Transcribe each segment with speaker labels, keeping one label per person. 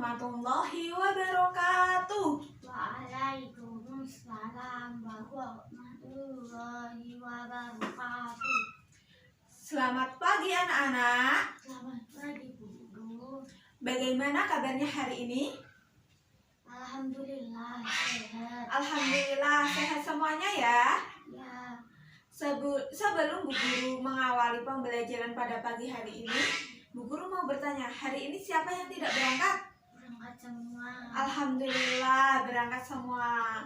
Speaker 1: warahmatullahi wabarakatuh.
Speaker 2: Waalaikumsalam warahmatullahi wabarakatuh.
Speaker 1: Selamat pagi anak-anak.
Speaker 2: Selamat pagi Bu Guru.
Speaker 1: Bagaimana kabarnya hari ini?
Speaker 2: Alhamdulillah sehat.
Speaker 1: Alhamdulillah sehat semuanya ya.
Speaker 2: Ya,
Speaker 1: Sebelum Bu Guru mengawali pembelajaran pada pagi hari ini, Bu Guru mau bertanya, hari ini siapa yang tidak berangkat?
Speaker 2: berangkat semua.
Speaker 1: Alhamdulillah berangkat semua.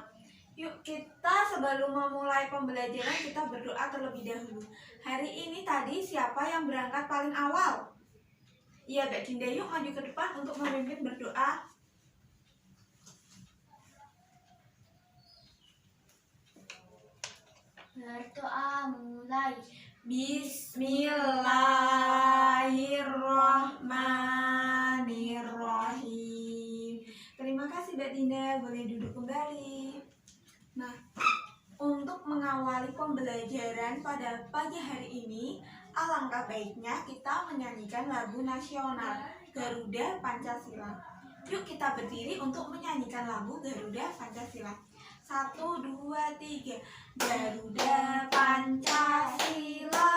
Speaker 1: Yuk kita sebelum memulai pembelajaran kita berdoa terlebih dahulu. Hari ini tadi siapa yang berangkat paling awal? Iya Mbak Dinda, yuk maju ke depan untuk memimpin berdoa.
Speaker 2: Berdoa mulai.
Speaker 1: Bismillahirrahmanirrahim. Terima kasih Mbak Dinda, boleh duduk kembali. Nah, untuk mengawali pembelajaran pada pagi hari ini, alangkah baiknya kita menyanyikan lagu nasional Garuda Pancasila. Yuk kita berdiri untuk menyanyikan lagu Garuda Pancasila. 1, 2, 3. Garuda Pancasila,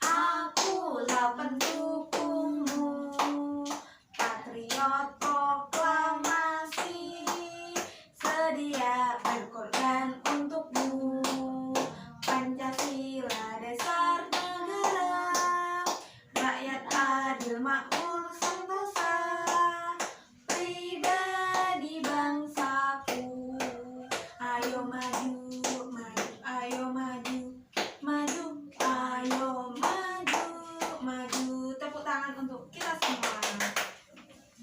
Speaker 1: akulah pendukungmu, patriot proklamasi, sedia berkorban untukmu. Pancasila dasar negara, rakyat adil makmur sentosa, pribadi bangsaku. Ayo maju, maju, ayo maju, maju, ayo maju, maju. Tepuk tangan untuk kita semua.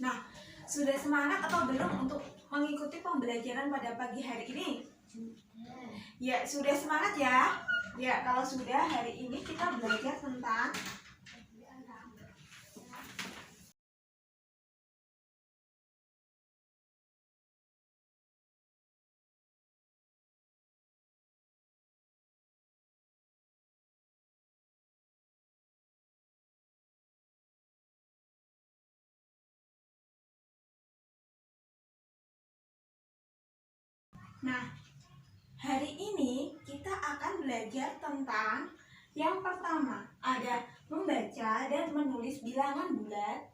Speaker 1: Nah, sudah semangat atau belum untuk mengikuti pembelajaran pada pagi hari ini? Ya, sudah semangat ya? Ya, kalau sudah, hari ini kita belajar tentang hari ini kita akan belajar tentang yang pertama ada membaca dan menulis bilangan bulat.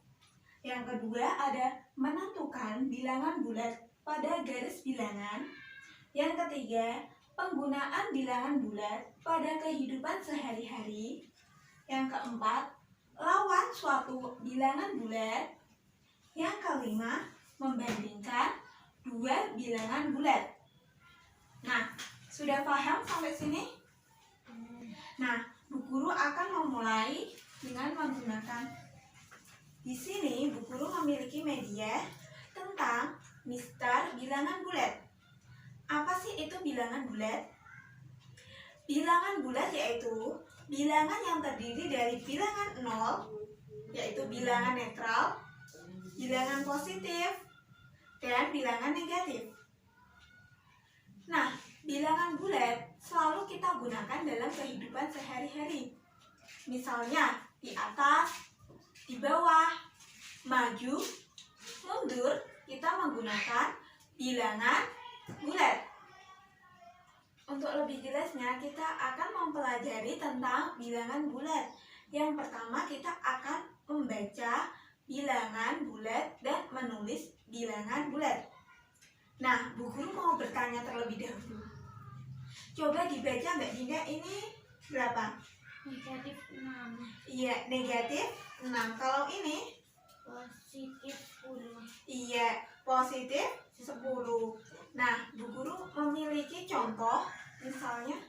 Speaker 1: Yang kedua ada menentukan bilangan bulat pada garis bilangan. Yang ketiga, penggunaan bilangan bulat pada kehidupan sehari-hari. Yang keempat, lawan suatu bilangan bulat. Yang kelima, membandingkan dua bilangan bulat. Nah, sudah paham sampai sini? Nah, Bu Guru akan memulai dengan menggunakan di sini Bu Guru memiliki media tentang mistar bilangan bulat. Apa sih itu bilangan bulat? Bilangan bulat yaitu bilangan yang terdiri dari bilangan 0, yaitu bilangan netral, bilangan positif, dan bilangan negatif. Nah, bilangan bulat selalu kita gunakan dalam kehidupan sehari-hari. Misalnya, di atas, di bawah, maju, mundur, kita menggunakan bilangan bulat. Untuk lebih jelasnya, kita akan mempelajari tentang bilangan bulat. Yang pertama, kita akan membaca bilangan bulat dan menulis bilangan bulat. Nah, Bu Guru mau bertanya terlebih dahulu. Coba dibaca Mbak Dinda, ini berapa?
Speaker 2: Negatif 6.
Speaker 1: Iya, negatif 6. Kalau ini?
Speaker 2: Positif 10.
Speaker 1: Iya, positif 10. Nah, Bu Guru memiliki contoh, misalnya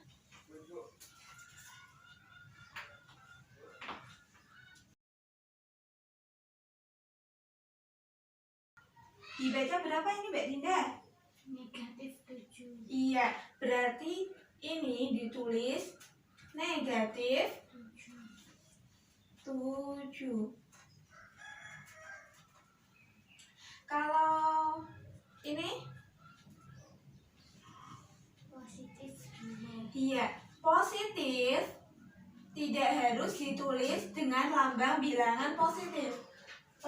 Speaker 1: dibaca berapa ini Mbak Dinda?
Speaker 2: Negatif 7.
Speaker 1: Iya, berarti ini ditulis negatif 7. Kalau ini?
Speaker 2: Positif 2.
Speaker 1: Iya, positif tidak harus ditulis dengan lambang bilangan positif.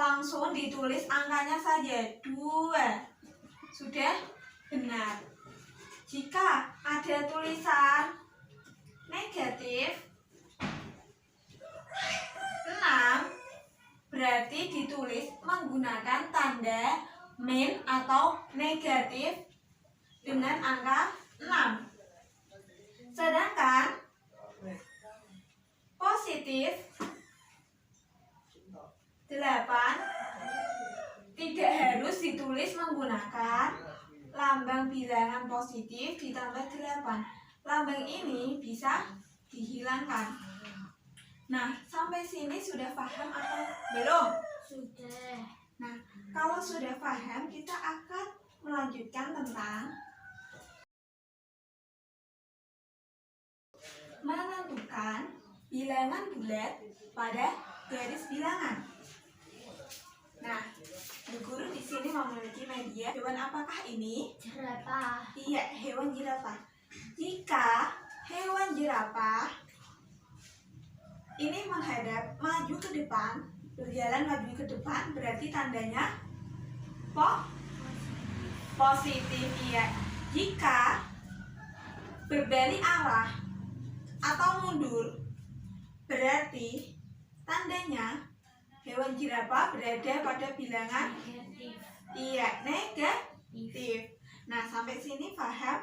Speaker 1: langsung ditulis angkanya saja 2. Sudah benar. Jika ada tulisan negatif 6, berarti ditulis menggunakan tanda min atau negatif dengan angka 6. Sedangkan positif 8 tidak harus ditulis menggunakan lambang bilangan positif ditambah 8. Lambang ini bisa dihilangkan. Nah, sampai sini sudah paham atau belum?
Speaker 2: Sudah.
Speaker 1: Nah, kalau sudah paham, kita akan melanjutkan tentang menentukan bilangan bulat pada garis bilangan. Nah, Bu Guru di sini memiliki media. Hewan apakah ini?
Speaker 2: Jerapah.
Speaker 1: Iya, hewan jerapah. Jika hewan jerapah ini menghadap maju ke depan, berjalan maju ke depan, berarti tandanya positif. Iya. Jika berbalik arah atau mundur, berarti tandanya hewan jerapah berada pada bilangan
Speaker 2: Negatif.
Speaker 1: iya negatif. Nah, sampai sini paham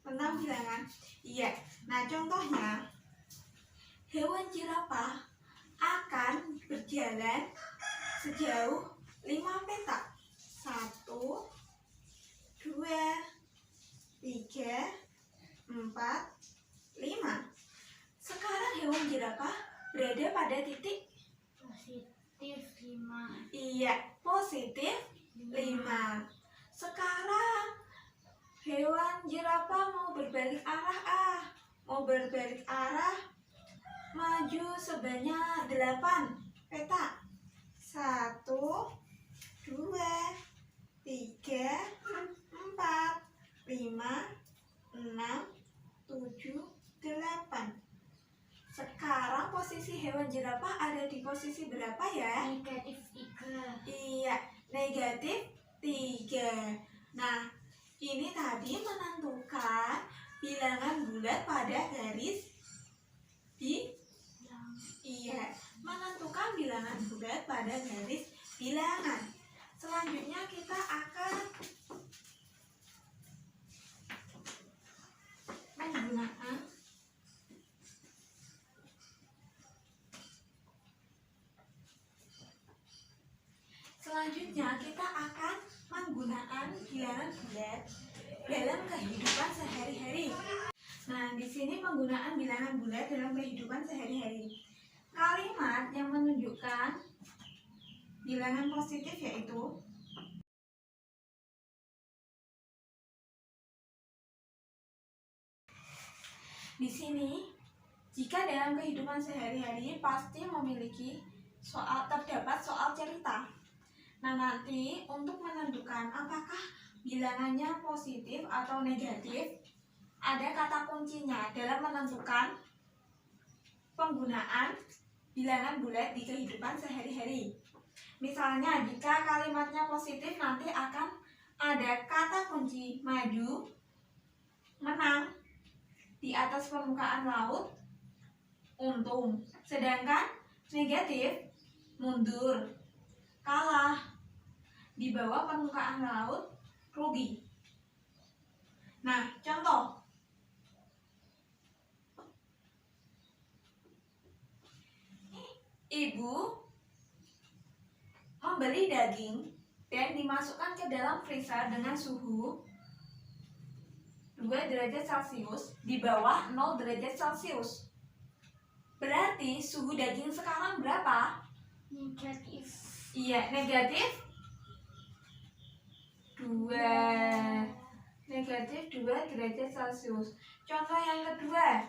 Speaker 1: tentang bilangan? Iya. Nah, contohnya hewan jerapah akan berjalan sejauh 5 petak. 1, 2, 3, 4, 5. Sekarang hewan jerapah berada pada titik
Speaker 2: Positif 5.
Speaker 1: iya, positif 5. Sekarang hewan jerapah mau berbalik arah maju sebanyak 8 petak. 1, 2, 3, 4, 5, 6, 7, 8. Sekarang posisi hewan jerapah ada di posisi berapa ya?
Speaker 2: Negatif 3.
Speaker 1: Iya, negatif 3. Nah, ini tadi menentukan bilangan bulat pada garis iya, menentukan bilangan bulat pada garis bilangan. Selanjutnya kita akan menggunakan bilangan bulat dalam kehidupan sehari-hari. Nah, di sini penggunaan bilangan bulat dalam kehidupan sehari-hari. Kalimat yang menunjukkan bilangan positif yaitu di sini. Jika dalam kehidupan sehari-hari pasti memiliki terdapat soal cerita. Nah, nanti untuk menentukan apakah bilangannya positif atau negatif, ada kata kuncinya dalam menentukan penggunaan bilangan bulat di kehidupan sehari-hari. Misalnya, jika kalimatnya positif, nanti akan ada kata kunci maju, menang, di atas permukaan laut, untung. Sedangkan negatif, mundur, kalah, di bawah permukaan laut, rugi. Nah, contoh. Ibu membeli daging dan dimasukkan ke dalam freezer dengan suhu 2 derajat Celcius di bawah 0 derajat Celcius. Berarti suhu daging sekarang berapa?
Speaker 2: Negatif.
Speaker 1: Iya, negatif 2 derajat Celcius. Contoh yang kedua,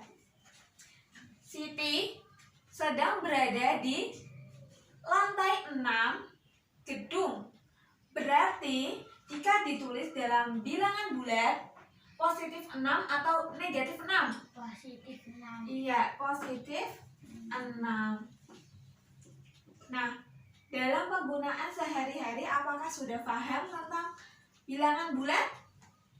Speaker 1: Siti sedang berada di lantai 6 gedung. Berarti jika ditulis dalam bilangan bulat, positif 6 atau negatif 6?
Speaker 2: Positif 6.
Speaker 1: Iya, positif 6. Nah, dalam penggunaan sehari-hari apakah sudah paham tentang bilangan bulat?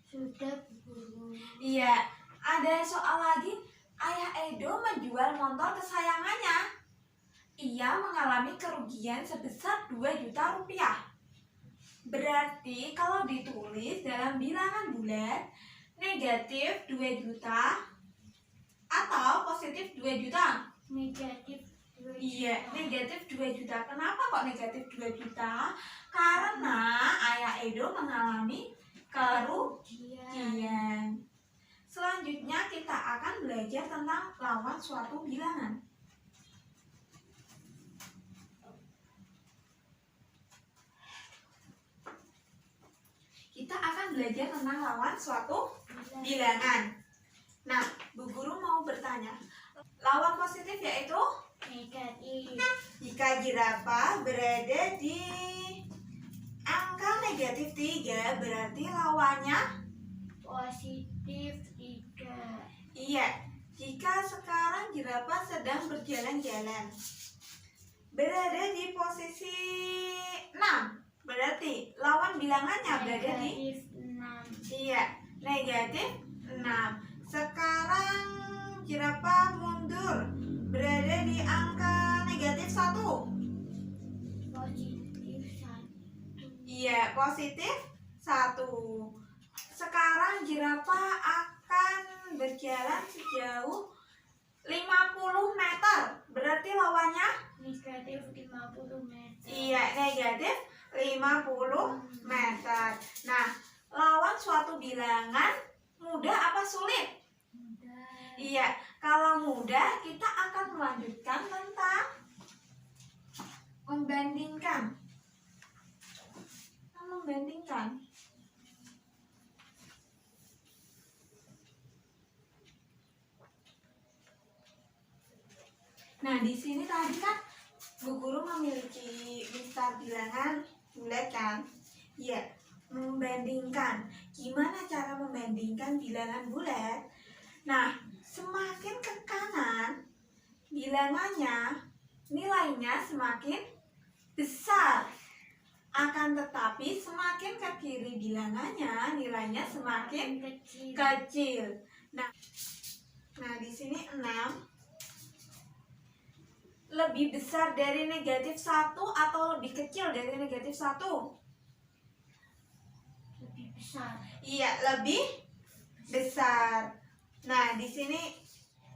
Speaker 2: Sudah, Bu Guru.
Speaker 1: Iya, ada soal lagi. Ayah Edo menjual motor kesayangannya. Ia mengalami kerugian sebesar 2 juta rupiah. Berarti kalau ditulis dalam bilangan bulat, negatif 2 juta atau positif 2 juta?
Speaker 2: Negatif 2
Speaker 1: Iya,
Speaker 2: juta.
Speaker 1: negatif 2 juta. Kenapa kok negatif 2 juta? Karena Ayah Edo mengalami kerugian. Selanjutnya kita akan belajar tentang lawan suatu bilangan. Kita akan belajar tentang lawan suatu bilangan. Nah, Bu Guru mau bertanya. Lawan positif yaitu
Speaker 2: Negatif.
Speaker 1: jika jerapah berada di angka negatif 3, berarti lawannya
Speaker 2: Positif 3.
Speaker 1: iya. Jika sekarang jerapah sedang berjalan-jalan berada di posisi 6, berarti lawan bilangannya berada di
Speaker 2: Negatif 6.
Speaker 1: iya, negatif 6. Sekarang jerapah mundur berada di angka negatif 1.
Speaker 2: Positif 1.
Speaker 1: Iya, positif 1. Sekarang jerapah akan berjalan sejauh 50 meter. Berarti lawannya
Speaker 2: Negatif 50 meter.
Speaker 1: iya, negatif 50 meter. Nah, lawan suatu bilangan mudah apa sulit?
Speaker 2: Mudah.
Speaker 1: Iya, kalau mudah kita akan melanjutkan tentang membandingkan. Membandingkan. Nah, di sini tadi kan Bu Guru memiliki misal bilangan bulat kan? Iya, membandingkan. Gimana cara membandingkan bilangan bulat? Nah, semakin ke kanan bilangannya, nilainya semakin besar. Akan tetapi semakin ke kiri bilangannya, nilainya semakin
Speaker 2: kecil.
Speaker 1: kecil. Nah di sini 6 lebih besar dari negatif 1 atau lebih kecil dari negatif 1?
Speaker 2: Lebih besar.
Speaker 1: Iya, lebih besar. Nah, di sini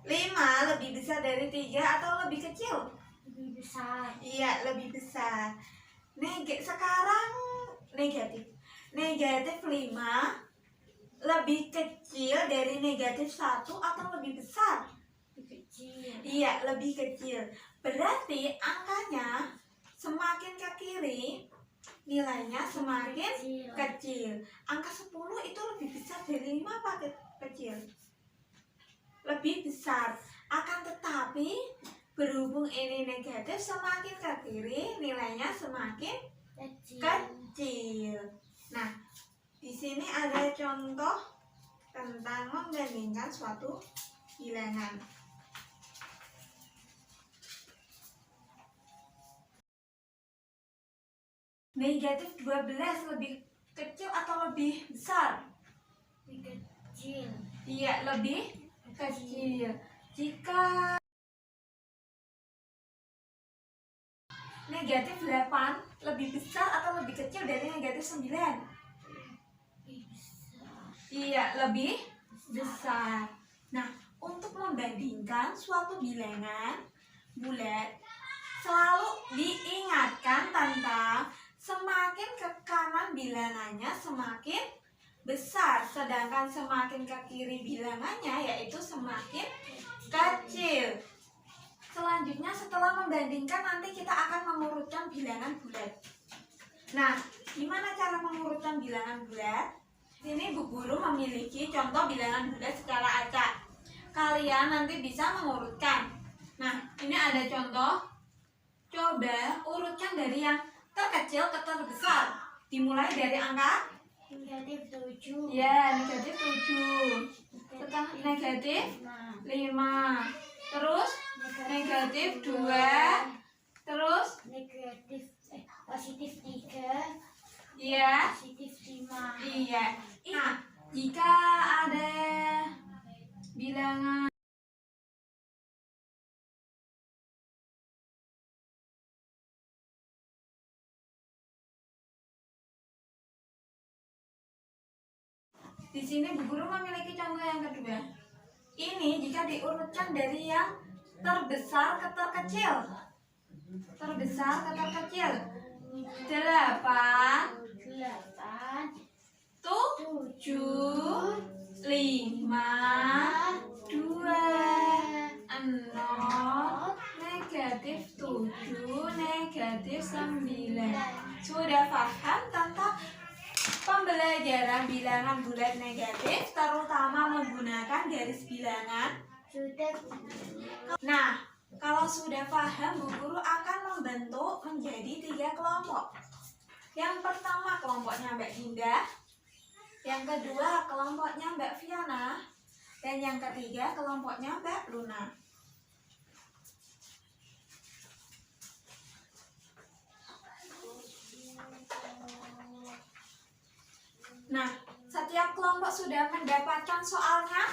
Speaker 1: 5 lebih besar dari 3 atau lebih kecil?
Speaker 2: Lebih besar.
Speaker 1: Iya, lebih besar. Sekarang negatif. Negatif 5 lebih kecil dari negatif 1 atau lebih besar?
Speaker 2: Lebih kecil.
Speaker 1: Iya, lebih kecil. Berarti angkanya semakin ke kiri, nilainya semakin kecil. Angka 10 itu lebih besar dari 5 apa kecil? Lebih besar. Akan tetapi berhubung ini negatif, semakin ke kiri nilainya semakin kecil. Nah, di sini ada contoh tentang membandingkan suatu bilangan. Negatif 12 lebih kecil atau lebih besar?
Speaker 2: Lebih kecil.
Speaker 1: Iya, lebih kecil. Jika negatif 8 lebih besar atau lebih kecil dari negatif 9?
Speaker 2: Lebih besar.
Speaker 1: Iya, lebih besar. Nah, untuk membandingkan suatu bilangan bulat, selalu diingatkan tentang semakin ke kanan bilangannya semakin besar, sedangkan semakin ke kiri bilangannya yaitu semakin kecil. Selanjutnya setelah membandingkan nanti kita akan mengurutkan bilangan bulat. Nah, gimana cara mengurutkan bilangan bulat? Ini Bu Guru memiliki contoh bilangan bulat secara acak. Kalian nanti bisa mengurutkan. Nah, ini ada contoh. Coba urutkan dari yang terkecil ke terbesar. Dimulai dari angka
Speaker 2: Negatif 7.
Speaker 1: ya, negatif 7. Setelah negatif 5. Terus negatif 2. Terus
Speaker 2: Negatif positif 3,
Speaker 1: Iya.
Speaker 2: positif 5.
Speaker 1: Iya. Nah, jika ada bilangan di sini Bu Guru memiliki contoh yang kedua. Ini jika diurutkan dari yang terbesar ke terkecil. Terbesar ke terkecil. 8,
Speaker 2: 8,
Speaker 1: 7, 5, 2, 0, negatif 7, negatif 9. Sudah paham tentang pembelajaran bilangan bulat negatif, terutama menggunakan garis bilangan?
Speaker 2: Sudah.
Speaker 1: Nah, kalau sudah paham, Bu Guru akan membentuk menjadi 3 kelompok. Yang pertama kelompoknya Mbak Dinda, yang kedua kelompoknya Mbak Viana, dan yang ketiga kelompoknya Mbak Luna. Nah, setiap kelompok sudah mendapatkan soalnya?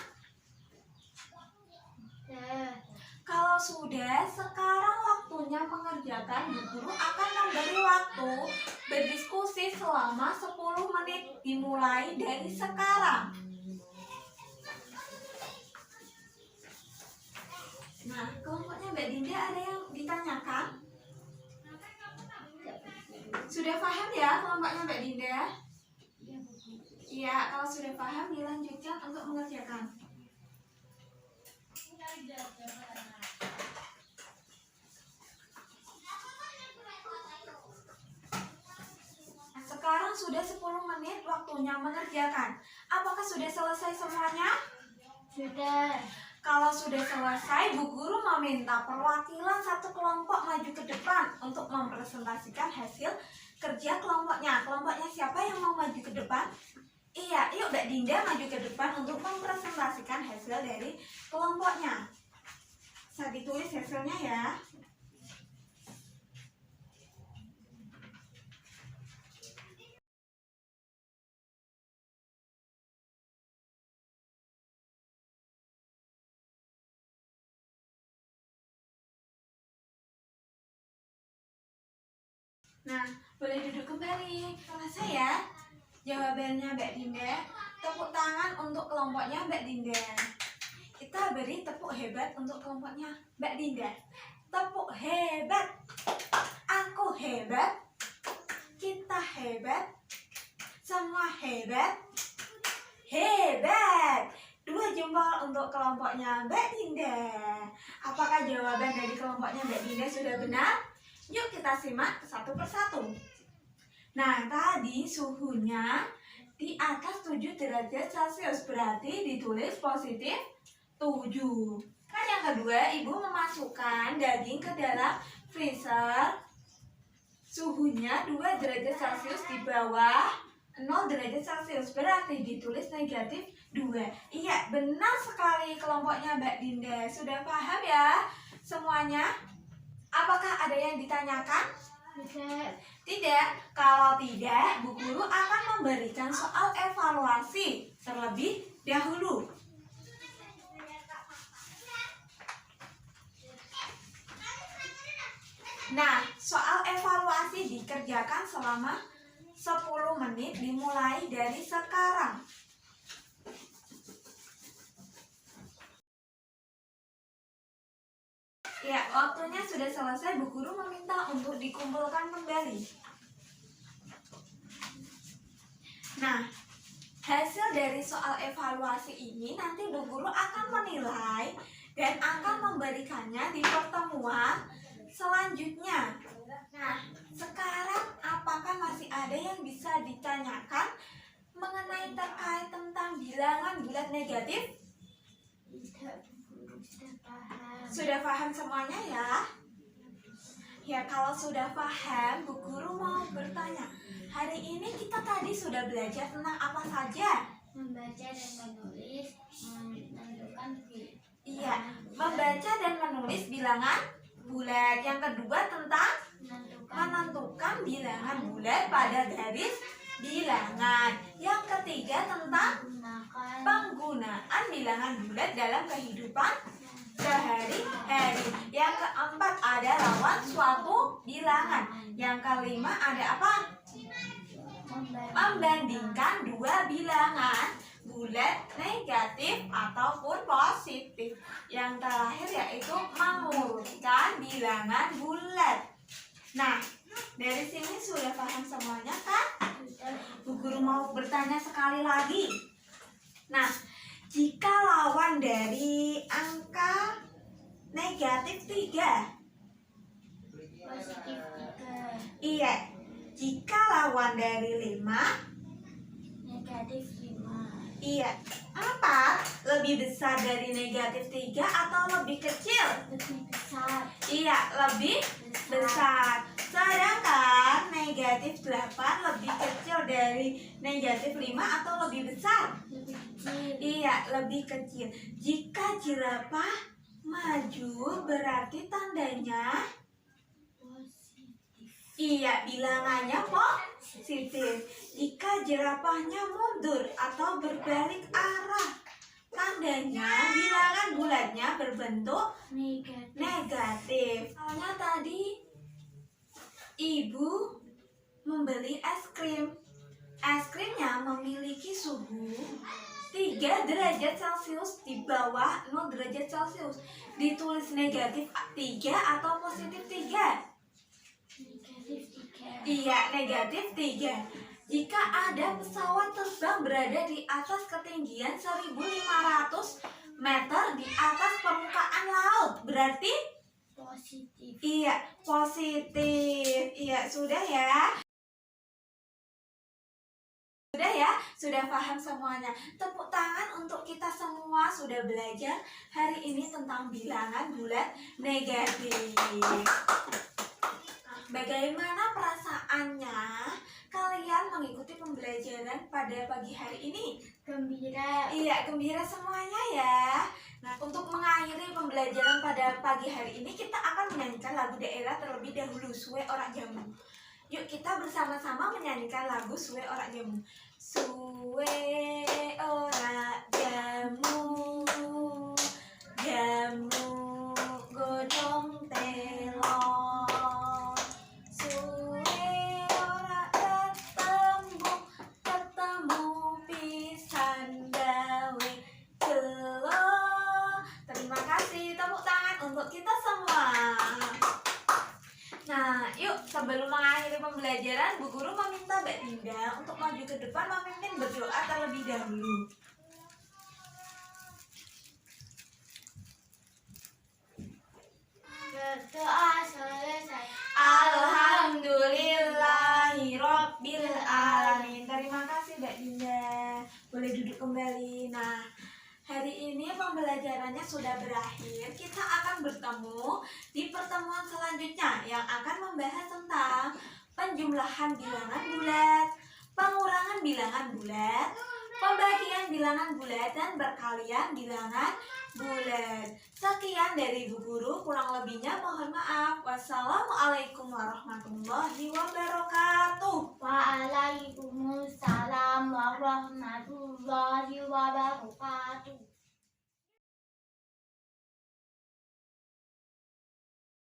Speaker 1: Kalau sudah, sekarang waktunya mengerjakan. Bu Guru akan memberi waktu berdiskusi selama 10 menit dimulai dari sekarang. Nah, kelompoknya Mbak Dinda ada yang ditanyakan? Sudah paham ya kelompoknya Mbak Dinda? Iya, kalau sudah paham dilanjutkan untuk mengerjakan. Sekarang sudah 10 menit waktunya mengerjakan. Apakah sudah selesai semuanya?
Speaker 2: Sudah.
Speaker 1: Kalau sudah selesai, Bu Guru meminta perwakilan satu kelompok maju ke depan untuk mempresentasikan hasil kerja kelompoknya. Kelompoknya siapa yang mau maju ke depan? Iya, yuk Mbak Dinda maju ke depan untuk mempresentasikan hasil dari kelompoknya. Bisa ditulis hasilnya ya. Nah, boleh duduk kembali. Selesai ya jawabannya Mbak Dinda. Tepuk tangan untuk kelompoknya Mbak Dinda. Kita beri tepuk hebat untuk kelompoknya Mbak Dinda. Tepuk hebat. Aku hebat. Kita hebat. Semua hebat. Hebat. 2 jempol untuk kelompoknya Mbak Dinda. Apakah jawaban dari kelompoknya Mbak Dinda sudah benar? Yuk kita simak satu persatu. Nah, tadi suhunya di atas 7 derajat Celcius, berarti ditulis positif 7. Kan yang kedua, Ibu memasukkan daging ke dalam freezer. Suhunya 2 derajat Celcius di bawah 0 derajat Celcius, berarti ditulis negatif 2. Iya, benar sekali kelompoknya Mbak Dinda. Sudah paham ya semuanya? Apakah ada yang ditanyakan? Tidak. Kalau tidak, Bu Guru akan memberikan soal evaluasi terlebih dahulu. Nah, soal evaluasi dikerjakan selama 10 menit dimulai dari sekarang. Ya, waktunya sudah selesai. Bu Guru meminta untuk dikumpulkan kembali. Nah, hasil dari soal evaluasi ini nanti Bu Guru akan menilai dan akan memberikannya di pertemuan selanjutnya. Nah, sekarang apakah masih ada yang bisa ditanyakan mengenai terkait tentang bilangan bulat negatif? Sudah paham semuanya ya? Ya, kalau sudah paham, Bu Guru mau bertanya. Hari ini kita tadi sudah belajar tentang apa saja?
Speaker 2: Membaca dan menulis, menentukan
Speaker 1: Iya, membaca dan menulis bilangan bulat. Yang kedua tentang
Speaker 2: menentukan
Speaker 1: menentukan bilangan bulat pada garis bilangan. Yang ketiga tentang
Speaker 2: Menggunakan
Speaker 1: penggunaan bilangan bulat dalam kehidupan sehari-hari. Yang keempat ada lawan suatu bilangan. Yang kelima ada apa? Membandingkan dua bilangan bulat, negatif ataupun positif. Yang terakhir yaitu mengurutkan bilangan bulat. Nah, dari sini sudah paham semuanya kan? Bu Guru mau bertanya sekali lagi. Nah, jika lawan dari angka negatif 3,
Speaker 2: positif 3,
Speaker 1: iya. Jika lawan dari 5,
Speaker 2: negatif 5,
Speaker 1: iya. 4 lebih besar dari negatif 3 atau lebih kecil?
Speaker 2: lebih besar,
Speaker 1: Iya, lebih besar. Sedangkan negatif 8 lebih kecil dari negatif 5 atau lebih besar?
Speaker 2: lebih kecil,
Speaker 1: Iya, lebih kecil. Jika jerapah maju berarti tandanya
Speaker 2: positif,
Speaker 1: iya, bilangannya positif. Jika jerapahnya mundur atau berbalik arah, tandanya bilangan bulatnya berbentuk
Speaker 2: negatif,
Speaker 1: negatif. Soalnya tadi ibu membeli es krim. Es krimnya memiliki suhu 3 derajat Celcius di bawah 0 derajat Celcius. Ditulis negatif 3 atau positif 3?
Speaker 2: negatif 3,
Speaker 1: Iya, negatif 3. Jika ada pesawat terbang berada di atas ketinggian 1.500 meter di atas permukaan laut, berarti
Speaker 2: positif,
Speaker 1: iya, positif. Iya, sudah ya. Sudah ya, sudah paham semuanya. Tepuk tangan untuk kita semua sudah belajar hari ini tentang bilangan bulat negatif. Bagaimana perasaannya kalian mengikuti pembelajaran pada pagi hari ini?
Speaker 2: gembira,
Speaker 1: Iya, gembira semuanya ya. Nah, untuk mengakhiri pembelajaran pada pagi hari ini, kita akan menyanyikan lagu daerah terlebih dahulu, Suwe Ora Jamu. Yuk kita bersama-sama menyanyikan lagu Suwe Ora Jamu. Suwe ora jamu, jamu godhong telo. Suwe ora ketemu, ketemu pisan gawe telo. Terima kasih, tepuk tangan untuk kita semua. Nah, yuk sebelum mengakhiri pembelajaran, Bu Guru meminta Mbak Dinda untuk maju ke depan memimpin berdoa terlebih dahulu.
Speaker 2: berdoa selesai,
Speaker 1: Alhamdulillahirobbil alamin. Terima kasih Mbak Dinda. Boleh duduk kembali. Nah, hari ini pembelajarannya sudah berakhir. Kita akan bertemu di pertemuan selanjutnya yang akan membahas tentang penjumlahan bilangan bulat, pengurangan bilangan bulat, pembagian bilangan bulat, dan berkalian bilangan bulat. Sekian dari Bu Guru, kurang lebihnya mohon maaf. Wassalamualaikum warahmatullahi wabarakatuh.
Speaker 2: Waalaikumsalam warahmatullahi wabarakatuh.